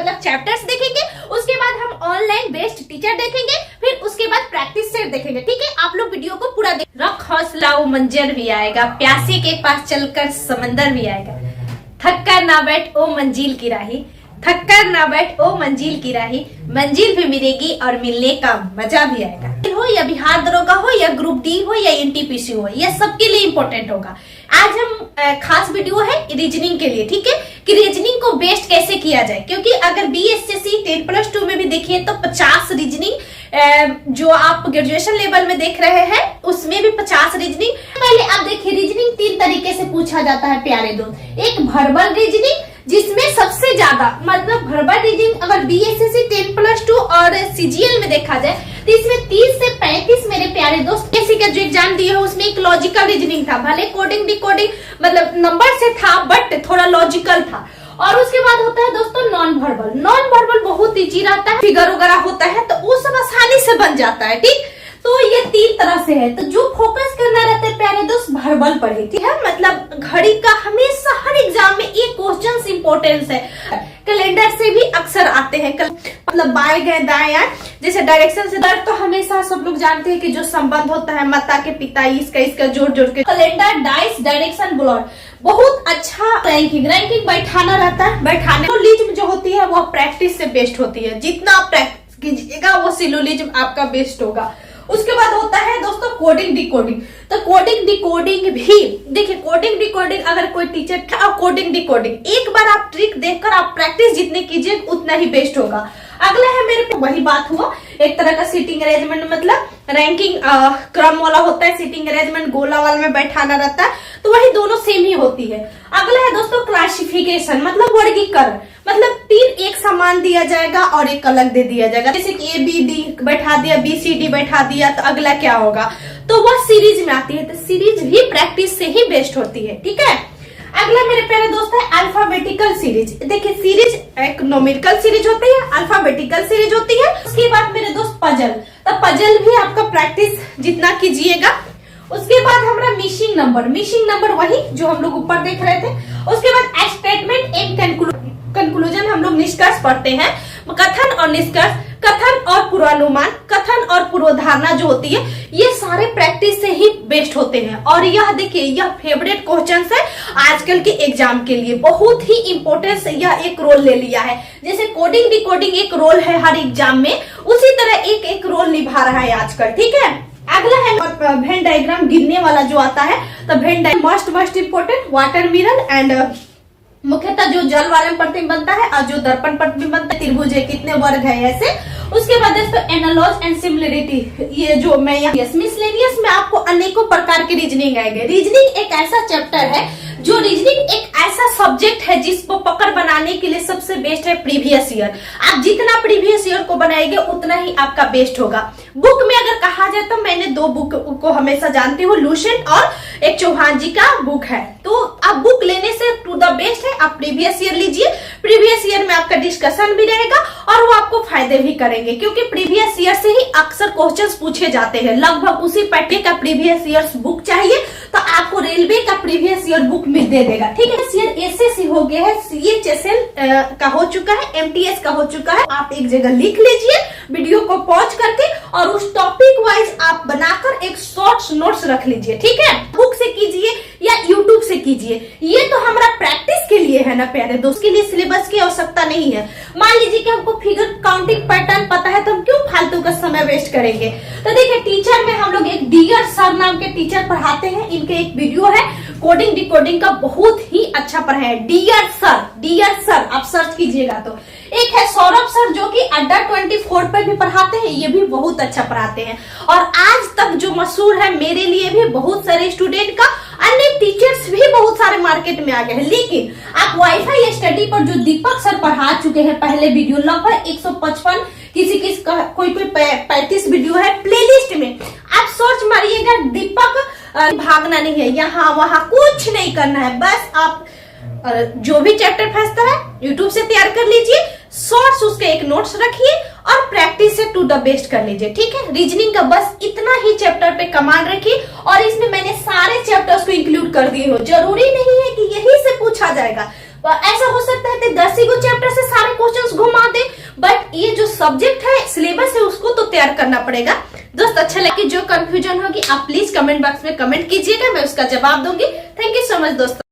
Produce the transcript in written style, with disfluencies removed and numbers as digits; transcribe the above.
मतलब चैप्टर्स देखेंगे, उसके बाद हम ऑनलाइन बेस्ड टीचर देखेंगे, फिर उसके बाद प्रैक्टिस सेट देखेंगे। ठीक है, आप लोग वीडियो को पूरा देख। रख हौसला वो मंजर भी आएगा, प्यासे के पास चलकर समंदर भी आएगा, थक कर ना बैठ ओ मंजिल की राही, थक कर ना बैठ ओ मंजिल की राही, मंजिल भी मिलेगी और मिलने का मजा भी आएगा। हो या बिहार दरोगा हो या ग्रुप डी हो या एनटीपीसी हो, यह सबके लिए इम्पोर्टेंट होगा। आज हम खास वीडियो है रीजनिंग के लिए, ठीक है, कि रीजनिंग को बेस्ट कैसे किया जाए। क्योंकि अगर बीएसएससी 10+2 में भी देखिए तो 50 रीजनिंग जो आप ग्रेजुएशन लेवल में देख रहे हैं उसमें भी 50 रीजनिंग। पहले आप देखिए रीजनिंग 3 तरीके से पूछा जाता है प्यारे दोस्त। एक वर्बल रीजनिंग, जिसमें सबसे ज्यादा मतलब वर्बल रीजनिंग अगर बीएसएससी 10+2 और सीजीएल में देखा जाए तो इसमें 30 से 35 मेरे प्यारे दोस्त किसी का जो एग्जाम दिए हो उसमें एक लॉजिकल रीजनिंग था, भले कोडिंग डिकोडिंग मतलब नंबर से था बट थोड़ा लॉजिकल था। और उसके बाद होता है दोस्तों नॉन वर्बल। नॉन वर्बल बहुत इजी रहता है, फिगर वगैरह होता है तो वो सब आसानी से बन जाता है। ठीक, तो ये 3 तरह से है। तो जो फोकस करना रहता है प्यारे दोस्त वर्बल पर ही, ठीक है, मतलब घड़ी का हमेशा हर एग्जाम में ये क्वेश्चन इंपोर्टेंस है। कैलेंडर से भी अक्सर आते हैं, मतलब बाएं गए दाएं आए, जैसे डायरेक्शन से दर तो हमेशा सब लोग जानते हैं कि जो संबंध होता है माता के पिता इसका जोड़ के कैलेंडर डाइस डायरेक्शन ब्लॉड बहुत अच्छा रैंकिंग बैठाना रहता है। बैठाने सिलोजिज्म जो होती है वो प्रैक्टिस से बेस्ट होती है, जितना आप प्रैक्टिस कीजिएगा वो सिलोजिज्म आपका बेस्ट होगा। उसके बाद होता है दोस्तों कोडिंग डिकोडिंग। तो कोडिंग डिकोडिंग भी देखिए, कोडिंग डिकोडिंग अगर कोई टीचर कोडिंग डिकोडिंग एक बार आप ट्रिक देखकर आप प्रैक्टिस जितनी कीजिए उतना ही बेस्ट होगा। अगला है मेरे पे वही बात हुआ, एक तरह का सीटिंग अरेंजमेंट, मतलब रैंकिंग क्रम वाला होता है, सीटिंग अरेंजमेंट गोला वाला में बैठाना रहता है, तो वही दोनों सेम ही होती है। अगला है दोस्तों क्लासिफिकेशन, मतलब वर्गीकरण, मतलब 3 एक समान दिया जाएगा और एक अलग दे दिया जाएगा। जैसे कि ABD बैठा दिया, BCD बैठा दिया, तो अगला क्या होगा, तो वह सीरीज में आती है। तो सीरीज भी प्रैक्टिस से ही बेस्ट होती है। ठीक है, अगला मेरे प्यारे दोस्त है अल्फाबेटिकल सीरीज। देखिए सीरीज एक न्यूमेरिकल सीरीज होती है, अल्फाबेटिकल सीरीज होती है। उसके बाद मेरे दोस्त पजल, तो पजल भी आपका प्रैक्टिस जितना कीजिएगा। उसके बाद हमारा मिसिंग नंबर वही जो हम लोग ऊपर देख रहे थे। उसके बाद स्टेटमेंट एंड कंक्लूजन हम लोग निष्कर्ष पढ़ते हैं, कथन और निष्कर्ष, कथन और पूर्वानुमान, कथन और पूर्वधारणा जो होती है, ये सारे प्रैक्टिस से ही बेस्ट होते हैं। और यह देखिए यह फेवरेट क्वेश्चन है आजकल के एग्जाम के लिए, बहुत ही इंपॉर्टेंस यह एक रोल ले लिया है। जैसे कोडिंग डिकोडिंग एक रोल है हर एग्जाम में, उसी तरह एक रोल निभा रहा है आजकल। ठीक है, अगला है वेन डायग्राम गिनने वाला जो आता है, तो Venn diagram must important, water mirror and मुख्यतः जो जल वाले प्रतिबिंब बनता है और जो दर्पण प्रतिबिंब बनता है, त्रिभुज है, कितने वर्ग है, ऐसे। उसके बाद दोस्तों एनालॉज एंड सिमिलरिटी, ये जो मैं मिसलेनियस में आपको अनेकों प्रकार की रीजनिंग आएगी। रीजनिंग एक ऐसा चैप्टर है जो रीजनिंग एक ऐसा सब्जेक्ट है जिसको पकड़ बनाने के लिए सबसे बेस्ट है प्रीवियस ईयर। आप जितना प्रीवियस ईयर को बनाएंगे उतना ही आपका बेस्ट होगा। बुक में अगर कहा जाए तो मैंने 2 बुक को हमेशा जानती हूँ, लूसेंट और एक चौहान जी का बुक है। तो आप बुक लेने से टू द बेस्ट है आप प्रीवियस ईयर लीजिए। प्रीवियस ईयर में आपका डिस्कशन भी रहेगा और वो आपको फायदे भी करेंगे, क्योंकि प्रीवियस ईयर से ही अक्सर क्वेश्चंस पूछे जाते हैं। लगभग उसी पैटर्न का प्रीवियस ईयर बुक चाहिए तो आपको रेलवे का प्रीवियस ईयर बुक में दे देगा। ठीक है, ईयर एसएससी हो गया है, CHSL का हो चुका है, MTS का हो चुका है। आप एक जगह लिख लीजिए वीडियो को पॉज करके और उस टॉपिक वाइज आप बनाकर एक शॉर्ट्स नोट्स रख लीजिए। ठीक है, बुक से कीजिए या यूट्यूब से कीजिए, ये तो हमारा प्रैक्टिस के लिए है ना प्यारे दोस्त, के लिए सिलेबस की आवश्यकता नहीं है। मान लीजिए कि हमको फिगर काउंटिंग पैटर्न पता है तो हम क्यों फालतू का समय वेस्ट करेंगे। तो देखिए टीचर में हम लोग एक डियर सर नाम के टीचर पढ़ाते हैं, इनके एक वीडियो है कोडिंग डिकोडिंग का, बहुत ही अच्छा पढ़ाया है। डियर सर आप सर्च कीजिएगा तो। एक है सौरभ सर जो कि अड्डा 24 पर भी पढ़ाते हैं, ये भी बहुत अच्छा पढ़ाते हैं। और आज तक जो मशहूर है मेरे लिए भी बहुत सारे स्टूडेंट का, अन्य टीचर्स भी बहुत सारे मार्केट में आ गए हैं। लेकिन आप वाईफाई स्टडी पर जो दीपक सर पढ़ा चुके हैं पहले वीडियो, लगभग 155 किसी कोई 35 वीडियो है प्लेलिस्ट में, आप सर्च मारिएगा दीपक। भागना नहीं है, यहाँ वहां कुछ नहीं करना है, बस आप जो भी चैप्टर फंसता है यूट्यूब से तैयार कर लीजिए, शॉर्ट्स उसके एक नोट्स रखिए और प्रैक्टिस से टू द बेस्ट कर लीजिए। ठीक है, रीजनिंग का बस इतना ही चैप्टर पे कमांड रखिए और इसमें मैंने सारे चैप्टर्स को इंक्लूड कर दिए हो। जरूरी नहीं है कि यही से पूछा जाएगा, ऐसा हो सकता है कि 10 ही चैप्टर से सारे क्वेश्चंस घुमा सब्जेक्ट है, सिलेबस है, उसको तो तैयार करना पड़ेगा। दोस्त अच्छा लगे, जो कंफ्यूजन होगी आप प्लीज कमेंट बॉक्स में कमेंट कीजिएगा, मैं उसका जवाब दूंगी। थैंक यू सो मच दोस्तों।